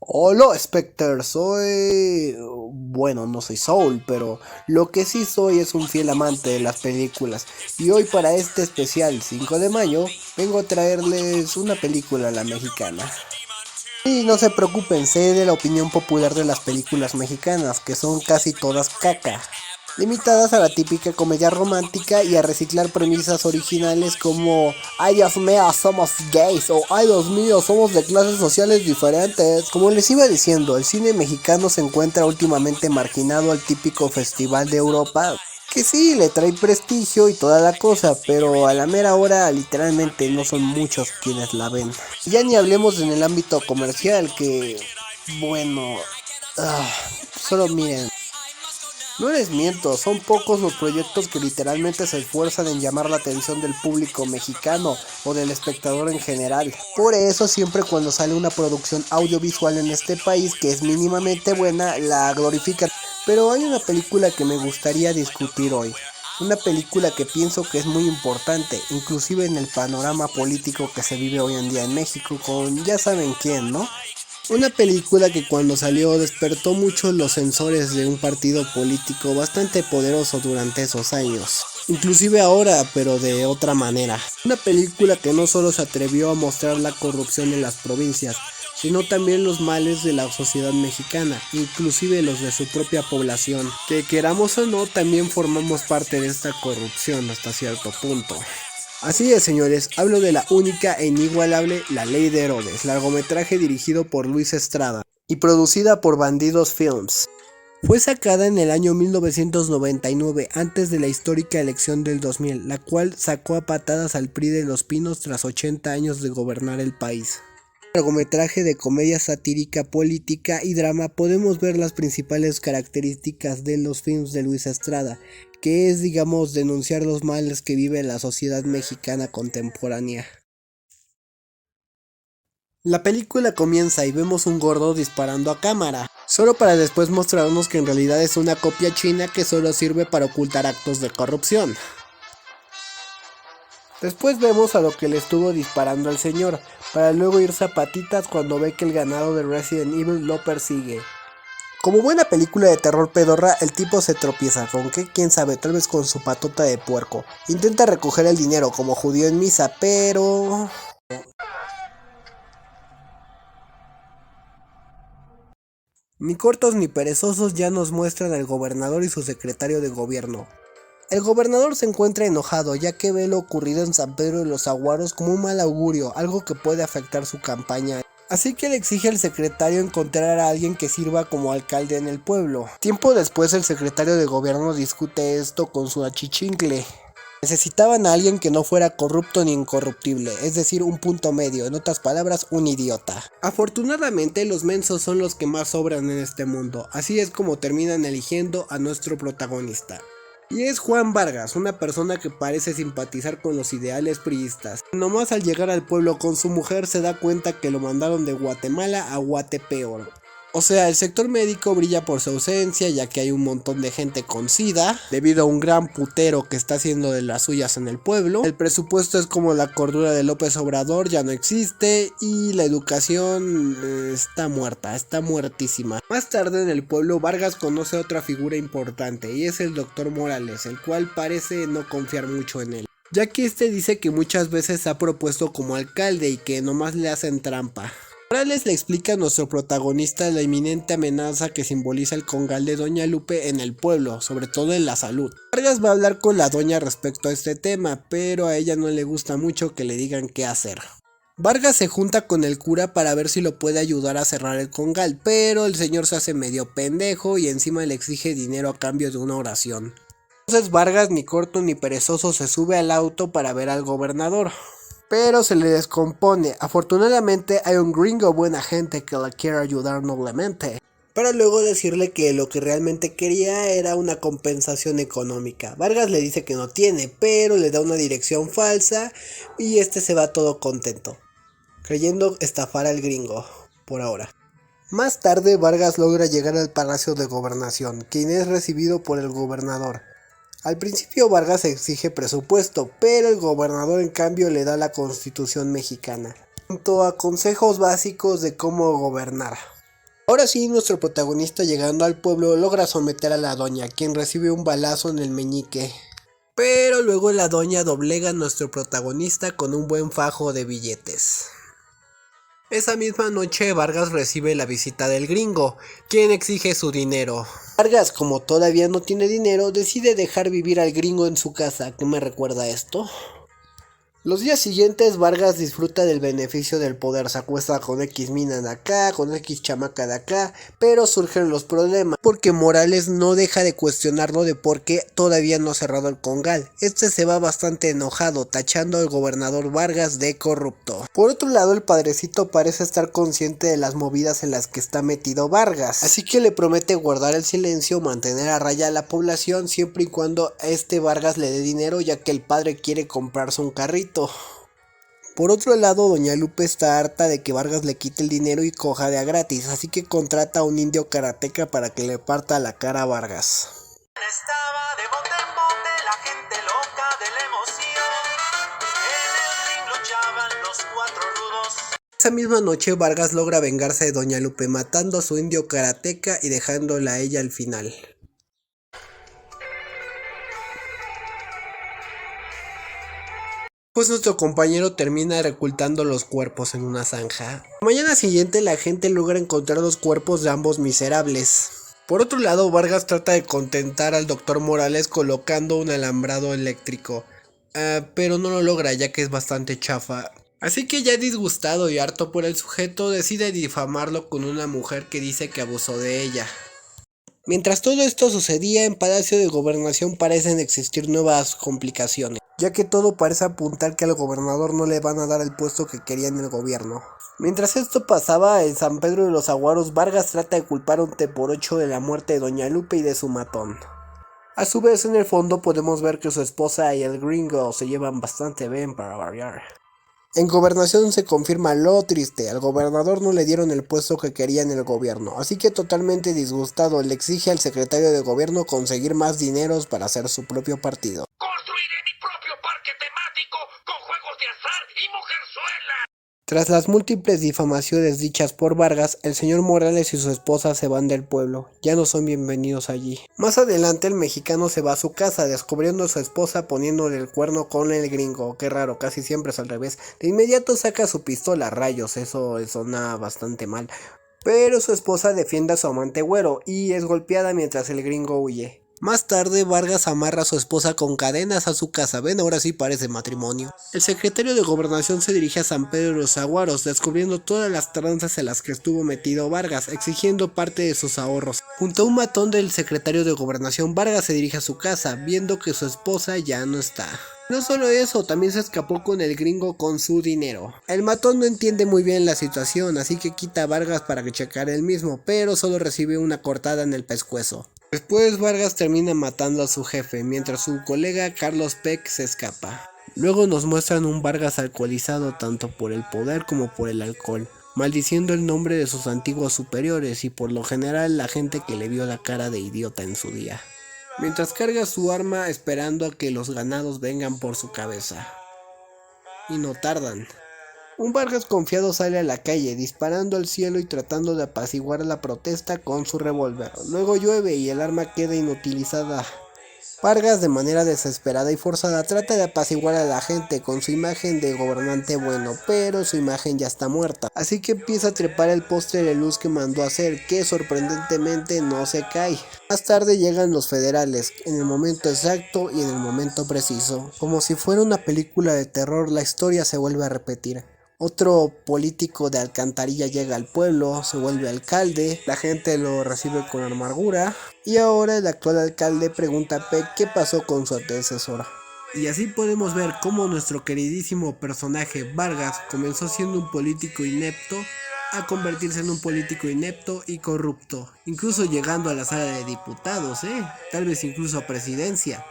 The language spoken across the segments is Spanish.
Hola Specter, soy... Bueno, no soy Soul, pero lo que sí soy es un fiel amante de las películas. Y hoy para este especial 5 de mayo, vengo a traerles una película a la mexicana. Y no se preocupen, sé de la opinión popular de las películas mexicanas, que son casi todas caca, limitadas a la típica comedia romántica y a reciclar premisas originales como ay Dios mío, somos gays o ay Dios mío, somos de clases sociales diferentes. Como les iba diciendo, el cine mexicano se encuentra últimamente marginado al típico festival de Europa, que sí, le trae prestigio y toda la cosa, pero a la mera hora literalmente no son muchos quienes la ven. Ya ni hablemos en el ámbito comercial que, bueno, ah, solo miren. No les miento, son pocos los proyectos que literalmente se esfuerzan en llamar la atención del público mexicano o del espectador en general. Por eso siempre cuando sale una producción audiovisual en este país que es mínimamente buena, la glorifican. Pero hay una película que me gustaría discutir hoy. Una película que pienso que es muy importante, inclusive en el panorama político que se vive hoy en día en México con ya saben quién, ¿no? Una película que cuando salió despertó mucho los sensores de un partido político bastante poderoso durante esos años. Inclusive ahora, pero de otra manera. Una película que no solo se atrevió a mostrar la corrupción en las provincias, sino también los males de la sociedad mexicana, inclusive los de su propia población, que queramos o no también formamos parte de esta corrupción hasta cierto punto. Así es, señores, hablo de la única e inigualable La Ley de Herodes, largometraje dirigido por Luis Estrada y producida por Bandidos Films. Fue sacada en el año 1999, antes de la histórica elección del 2000, la cual sacó a patadas al PRI de Los Pinos tras 80 años de gobernar el país. Largometraje de comedia satírica, política y drama, podemos ver las principales características de los films de Luis Estrada, que es, digamos, denunciar los males que vive la sociedad mexicana contemporánea. La película comienza y vemos un gordo disparando a cámara, solo para después mostrarnos que en realidad es una copia china que solo sirve para ocultar actos de corrupción. Después vemos a lo que le estuvo disparando al señor, para luego irse a patitas cuando ve que el ganado de Resident Evil lo persigue. Como buena película de terror pedorra, el tipo se tropieza, con que quién sabe, tal vez con su patota de puerco. Intenta recoger el dinero como judío en misa, pero... Ni cortos ni perezosos ya nos muestran al gobernador y su secretario de gobierno. El gobernador se encuentra enojado ya que ve lo ocurrido en San Pedro de los Aguaros como un mal augurio, algo que puede afectar su campaña. Así que le exige al secretario encontrar a alguien que sirva como alcalde en el pueblo. Tiempo después el secretario de gobierno discute esto con su achichincle. Necesitaban a alguien que no fuera corrupto ni incorruptible, es decir, un punto medio, en otras palabras, un idiota. Afortunadamente los mensos son los que más sobran en este mundo, así es como terminan eligiendo a nuestro protagonista. Y es Juan Vargas, una persona que parece simpatizar con los ideales priistas. Nomás al llegar al pueblo con su mujer se da cuenta que lo mandaron de Guatemala a Guatepeor. O sea, el sector médico brilla por su ausencia, ya que hay un montón de gente con SIDA, debido a un gran putero que está haciendo de las suyas en el pueblo. El presupuesto es como la cordura de López Obrador, ya no existe, y la educación está muerta, está muertísima. Más tarde en el pueblo, Vargas conoce a otra figura importante, y es el doctor Morales, el cual parece no confiar mucho en él, ya que este dice que muchas veces se ha propuesto como alcalde y que nomás le hacen trampa. Morales le explica a nuestro protagonista la inminente amenaza que simboliza el congal de Doña Lupe en el pueblo, sobre todo en la salud. Vargas va a hablar con la doña respecto a este tema, pero a ella no le gusta mucho que le digan qué hacer. Vargas se junta con el cura para ver si lo puede ayudar a cerrar el congal, pero el señor se hace medio pendejo y encima le exige dinero a cambio de una oración. Entonces Vargas, ni corto ni perezoso, se sube al auto para ver al gobernador, pero se le descompone. Afortunadamente hay un gringo buena gente que la quiere ayudar noblemente, para luego decirle que lo que realmente quería era una compensación económica. Vargas le dice que no tiene, pero le da una dirección falsa y este se va todo contento, creyendo estafar al gringo, por ahora. Más tarde Vargas logra llegar al Palacio de Gobernación, quien es recibido por el gobernador. Al principio Vargas exige presupuesto, pero el gobernador en cambio le da la Constitución mexicana, junto a consejos básicos de cómo gobernar. Ahora sí, nuestro protagonista llegando al pueblo logra someter a la doña, quien recibe un balazo en el meñique. Pero luego la doña doblega a nuestro protagonista con un buen fajo de billetes. Esa misma noche Vargas recibe la visita del gringo, quien exige su dinero. Vargas, como todavía no tiene dinero, decide dejar vivir al gringo en su casa. ¿Qué me recuerda esto? Los días siguientes Vargas disfruta del beneficio del poder, se acuesta con X mina de acá, con X chamaca de acá, pero surgen los problemas, porque Morales no deja de cuestionarlo de por qué todavía no ha cerrado el congal. Este se va bastante enojado, tachando al gobernador Vargas de corrupto. Por otro lado, el padrecito parece estar consciente de las movidas en las que está metido Vargas, así que le promete guardar el silencio, mantener a raya a la población siempre y cuando Vargas le dé dinero, ya que el padre quiere comprarse un carrito. Por otro lado, doña Lupe está harta de que Vargas le quite el dinero y coja de a gratis, así que contrata a un indio karateca para que le parta la cara a Vargas. Estaba de bote en bote la gente loca de la emoción. En el ring luchaban los 4 rudos. Esa misma noche Vargas logra vengarse de doña Lupe, matando a su indio karateca y dejándola a ella al final. Pues nuestro compañero termina ocultando los cuerpos en una zanja. La mañana siguiente la gente logra encontrar los cuerpos de ambos miserables. Por otro lado, Vargas trata de contentar al doctor Morales colocando un alambrado eléctrico, pero no lo logra ya que es bastante chafa. Así que ya disgustado y harto por el sujeto, decide difamarlo con una mujer que dice que abusó de ella. Mientras todo esto sucedía, en Palacio de Gobernación parecen existir nuevas complicaciones, ya que todo parece apuntar que al gobernador no le van a dar el puesto que quería en el gobierno. Mientras esto pasaba, en San Pedro de los Aguaros, Vargas trata de culpar a un T-8 de la muerte de doña Lupe y de su matón. A su vez, en el fondo podemos ver que su esposa y el gringo se llevan bastante bien para variar. En Gobernación se confirma lo triste, al gobernador no le dieron el puesto que quería en el gobierno, así que totalmente disgustado le exige al secretario de gobierno conseguir más dineros para hacer su propio partido. Construiré mi propio parque temático con juegos de azar y mujerzuela. Tras las múltiples difamaciones dichas por Vargas, el señor Morales y su esposa se van del pueblo, ya no son bienvenidos allí. Más adelante el mexicano se va a su casa, descubriendo a su esposa poniéndole el cuerno con el gringo, qué raro, casi siempre es al revés. De inmediato saca su pistola, rayos, eso suena bastante mal. Pero su esposa defiende a su amante güero y es golpeada mientras el gringo huye. Más tarde, Vargas amarra a su esposa con cadenas a su casa. Ven, ahora sí parece matrimonio. El secretario de Gobernación se dirige a San Pedro de los Aguaros, descubriendo todas las tranzas en las que estuvo metido Vargas, exigiendo parte de sus ahorros. Junto a un matón del secretario de Gobernación, Vargas se dirige a su casa, viendo que su esposa ya no está. No solo eso, también se escapó con el gringo con su dinero. El matón no entiende muy bien la situación, así que quita a Vargas para que checara él mismo, pero solo recibe una cortada en el pescuezo. Después Vargas termina matando a su jefe, mientras su colega Carlos Peck se escapa. Luego nos muestran un Vargas alcoholizado tanto por el poder como por el alcohol, maldiciendo el nombre de sus antiguos superiores y por lo general la gente que le vio la cara de idiota en su día. Mientras carga su arma esperando a que los ganados vengan por su cabeza. Y no tardan. Un Vargas confiado sale a la calle, disparando al cielo y tratando de apaciguar la protesta con su revólver. Luego llueve y el arma queda inutilizada. Vargas, de manera desesperada y forzada, trata de apaciguar a la gente con su imagen de gobernante bueno, pero su imagen ya está muerta. Así que empieza a trepar el poste de luz que mandó hacer, que sorprendentemente no se cae. Más tarde llegan los federales, en el momento exacto y en el momento preciso. Como si fuera una película de terror, la historia se vuelve a repetir. Otro político de alcantarilla llega al pueblo, se vuelve alcalde, la gente lo recibe con amargura y ahora el actual alcalde pregunta a Peck qué pasó con su antecesora. Y así podemos ver cómo nuestro queridísimo personaje Vargas comenzó siendo un político inepto a convertirse en un político inepto y corrupto, incluso llegando a la sala de diputados, tal vez incluso a presidencia.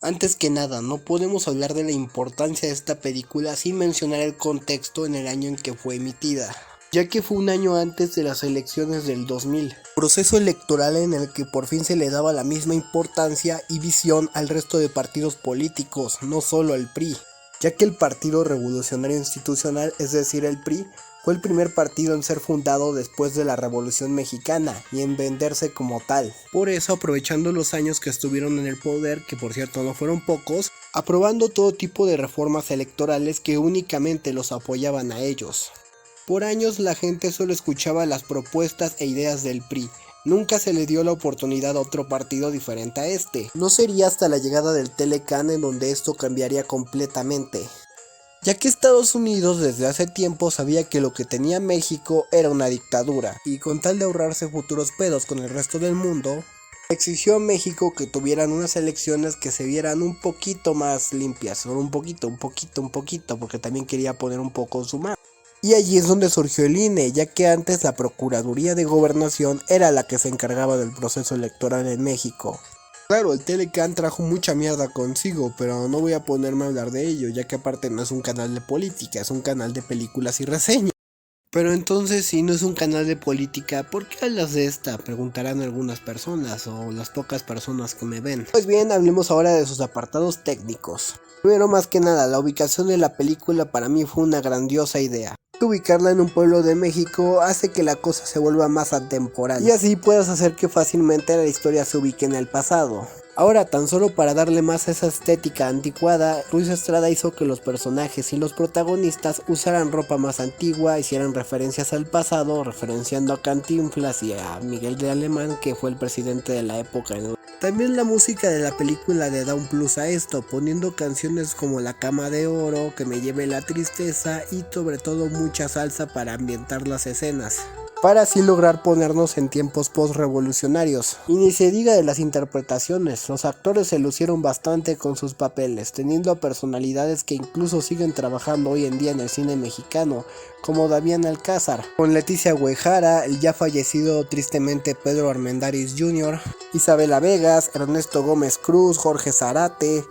Antes que nada, no podemos hablar de la importancia de esta película sin mencionar el contexto en el año en que fue emitida. ya que fue un año antes de las elecciones del 2000, proceso electoral en el que por fin se le daba la misma importancia y visión al resto de partidos políticos, no solo al PRI, ya que el Partido Revolucionario Institucional, es decir el PRI, fue el primer partido en ser fundado después de la Revolución Mexicana y en venderse como tal. Por eso, aprovechando los años que estuvieron en el poder, que por cierto no fueron pocos, aprobando todo tipo de reformas electorales que únicamente los apoyaban a ellos. Por años la gente solo escuchaba las propuestas e ideas del PRI. Nunca se le dio la oportunidad a otro partido diferente a este. No sería hasta la llegada del Telecán en donde esto cambiaría completamente, ya que Estados Unidos desde hace tiempo sabía que lo que tenía México era una dictadura, y con tal de ahorrarse futuros pedos con el resto del mundo, exigió a México que tuvieran unas elecciones que se vieran un poquito más limpias, solo un poquito, porque también quería poner un poco su mano. Y allí es donde surgió el INE, ya que antes la Procuraduría de Gobernación era la que se encargaba del proceso electoral en México. Claro, el Telecán trajo mucha mierda consigo, pero no voy a ponerme a hablar de ello, ya que aparte no es un canal de política, es un canal de películas y reseñas. Pero entonces, si no es un canal de política, ¿por qué hablas de esta? Preguntarán algunas personas, o las pocas personas que me ven. Pues bien, hablemos ahora de sus apartados técnicos. Primero, más que nada, la ubicación de la película para mí fue una grandiosa idea. Ubicarla en un pueblo de México hace que la cosa se vuelva más atemporal, y así puedas hacer que fácilmente la historia se ubique en el pasado. Ahora, tan solo para darle más a esa estética anticuada, Ruiz Estrada hizo que los personajes y los protagonistas usaran ropa más antigua, hicieran referencias al pasado, referenciando a Cantinflas y a Miguel de Alemán, que fue el presidente de la época. También la música de la película le da un plus a esto, poniendo canciones como La Cama de Oro, Que me lleve la tristeza y sobre todo mucha salsa para ambientar las escenas, para así lograr ponernos en tiempos post-revolucionarios. Y ni se diga de las interpretaciones, los actores se lucieron bastante con sus papeles, teniendo a personalidades que incluso siguen trabajando hoy en día en el cine mexicano, como Damián Alcázar, con Leticia Güejara, el ya fallecido tristemente Pedro Armendáriz Jr., Isabela Vegas, Ernesto Gómez Cruz, Jorge Zarate,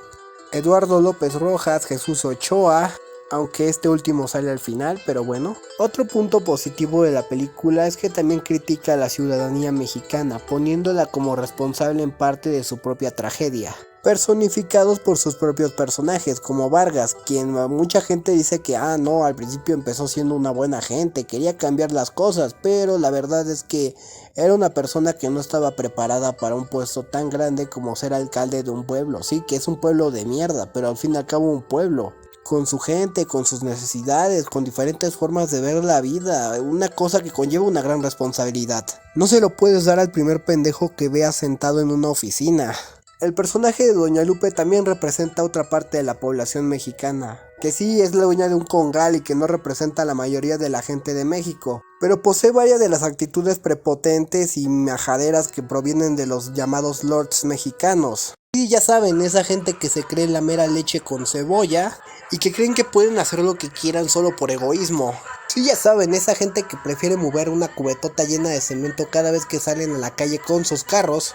Eduardo López Rojas, Jesús Ochoa, aunque este último sale al final, pero bueno. Otro punto positivo de la película es que también critica a la ciudadanía mexicana, poniéndola como responsable en parte de su propia tragedia, personificados por sus propios personajes, como Vargas, quien mucha gente dice que no, al principio empezó siendo una buena gente, quería cambiar las cosas, pero la verdad es que era una persona que no estaba preparada para un puesto tan grande como ser alcalde de un pueblo. Sí, que es un pueblo de mierda, pero al fin y al cabo un pueblo, con su gente, con sus necesidades, con diferentes formas de ver la vida, una cosa que conlleva una gran responsabilidad. No se lo puedes dar al primer pendejo que veas sentado en una oficina. El personaje de Doña Lupe también representa otra parte de la población mexicana, que sí es la dueña de un congal y que no representa a la mayoría de la gente de México, pero posee varias de las actitudes prepotentes y majaderas que provienen de los llamados lords mexicanos. Y ya saben, esa gente que se cree la mera leche con cebolla y que creen que pueden hacer lo que quieran solo por egoísmo. Sí, ya saben, esa gente que prefiere mover una cubetota llena de cemento cada vez que salen a la calle con sus carros,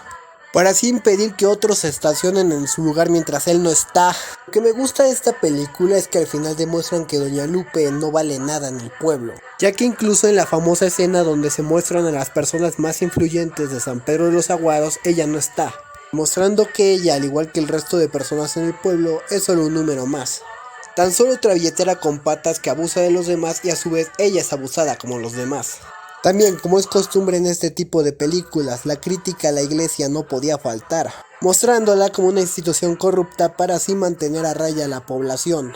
para así impedir que otros se estacionen en su lugar mientras él no está. Lo que me gusta de esta película es que al final demuestran que Doña Lupe no vale nada en el pueblo, ya que incluso en la famosa escena donde se muestran a las personas más influyentes de San Pedro de los Aguaros, ella no está, mostrando que ella, al igual que el resto de personas en el pueblo, es solo un número más. Tan solo otra billetera con patas que abusa de los demás y a su vez ella es abusada como los demás. También, como es costumbre en este tipo de películas, la crítica a la iglesia no podía faltar, mostrándola como una institución corrupta para así mantener a raya a la población.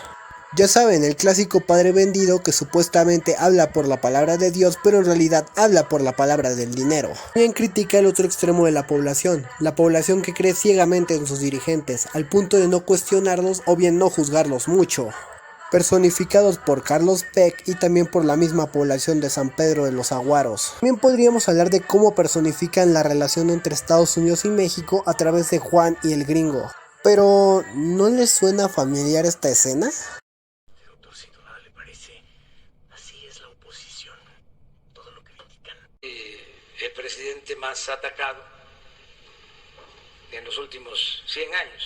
Ya saben, el clásico padre vendido que supuestamente habla por la palabra de Dios, pero en realidad habla por la palabra del dinero. También critica el otro extremo de la población que cree ciegamente en sus dirigentes, al punto de no cuestionarlos o bien no juzgarlos mucho, personificados por Carlos Peck y también por la misma población de San Pedro de los Aguaros. También podríamos hablar de cómo personifican la relación entre Estados Unidos y México a través de Juan y el Gringo. Pero, ¿no les suena familiar esta escena? Doctor, sin duda le parece. Así es la oposición. Todo lo critican. El presidente más atacado en los últimos 100 años.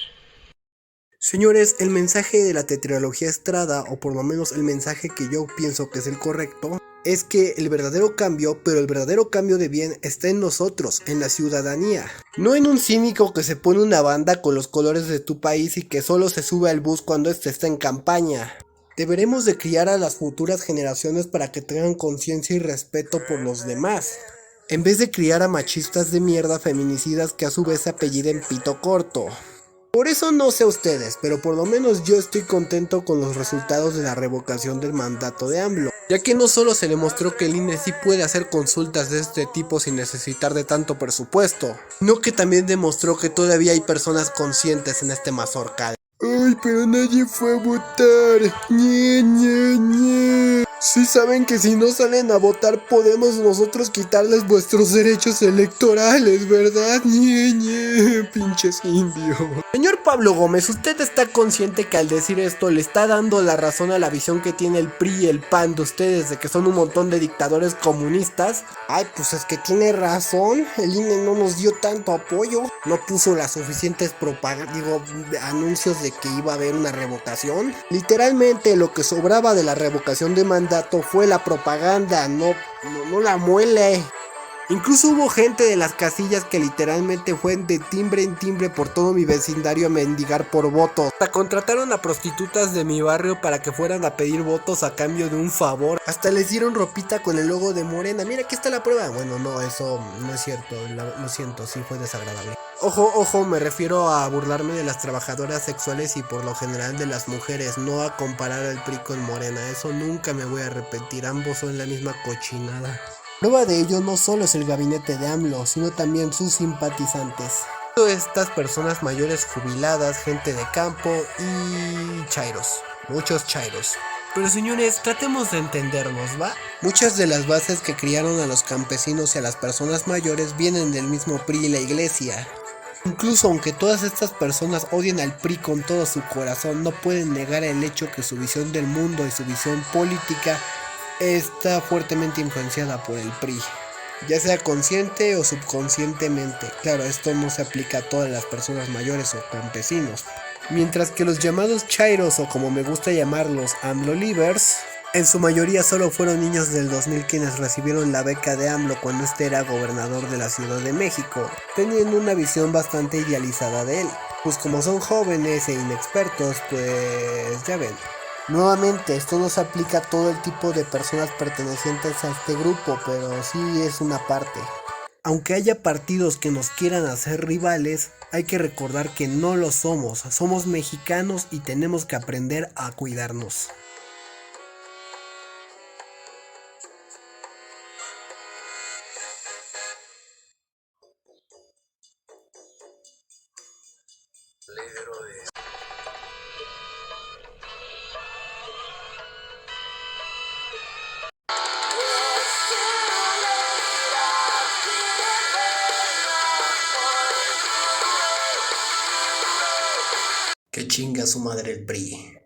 Señores, el mensaje de la tetralogía Estrada, o por lo menos el mensaje que yo pienso que es el correcto, es que el verdadero cambio, pero el verdadero cambio de bien está en nosotros, en la ciudadanía. No en un cínico que se pone una banda con los colores de tu país y que solo se sube al bus cuando este está en campaña. Deberemos de criar a las futuras generaciones para que tengan conciencia y respeto por los demás, en vez de criar a machistas de mierda feminicidas que a su vez se apelliden pito corto. Por eso no sé ustedes, pero por lo menos yo estoy contento con los resultados de la revocación del mandato de AMLO, ya que no solo se demostró que el INE sí puede hacer consultas de este tipo sin necesitar de tanto presupuesto, sino que también demostró que todavía hay personas conscientes en este mazorcal. Ay, pero nadie fue a votar. Ñe, Ñe, Ñe. Sí saben que si no salen a votar podemos nosotros quitarles vuestros derechos electorales, ¿verdad? Ñe, Ñe, pinches indios. Señor Pablo Gómez, ¿usted está consciente que al decir esto le está dando la razón a la visión que tiene el PRI y el PAN de ustedes de que son un montón de dictadores comunistas? Ay, pues es que tiene razón, el INE no nos dio tanto apoyo, no puso las suficientes anuncios de que iba a haber una revocación. Literalmente lo que sobraba de la revocación de mandato fue la propaganda, no la muele. Incluso hubo gente de las casillas que literalmente fue de timbre en timbre por todo mi vecindario a mendigar por votos. Hasta contrataron a prostitutas de mi barrio para que fueran a pedir votos a cambio de un favor. Hasta les dieron ropita con el logo de Morena. Mira, aquí está la prueba. Bueno, no, eso no es cierto. Lo siento, sí fue desagradable. Ojo, me refiero a burlarme de las trabajadoras sexuales y por lo general de las mujeres, no a comparar al PRI con Morena. Eso nunca me voy a repetir. Ambos son la misma cochinada. Prueba de ello no solo es el gabinete de AMLO, sino también sus simpatizantes. Estas personas mayores jubiladas, gente de campo y chairos, muchos chairos. Pero señores, tratemos de entendernos, ¿va? Muchas de las bases que criaron a los campesinos y a las personas mayores vienen del mismo PRI y la iglesia. Incluso aunque todas estas personas odien al PRI con todo su corazón, no pueden negar el hecho que su visión del mundo y su visión política está fuertemente influenciada por el PRI, ya sea consciente o subconscientemente. Claro, esto no se aplica a todas las personas mayores o campesinos. Mientras que los llamados chairos, o como me gusta llamarlos, AMLO-livers, en su mayoría solo fueron niños del 2000 quienes recibieron la beca de AMLO cuando este era gobernador de la Ciudad de México, teniendo una visión bastante idealizada de él. Pues como son jóvenes e inexpertos, pues ya ven. Nuevamente, esto no se aplica a todo el tipo de personas pertenecientes a este grupo, pero sí es una parte. Aunque haya partidos que nos quieran hacer rivales, hay que recordar que no lo somos. Somos mexicanos y tenemos que aprender a cuidarnos. Que chinga su madre el PRI.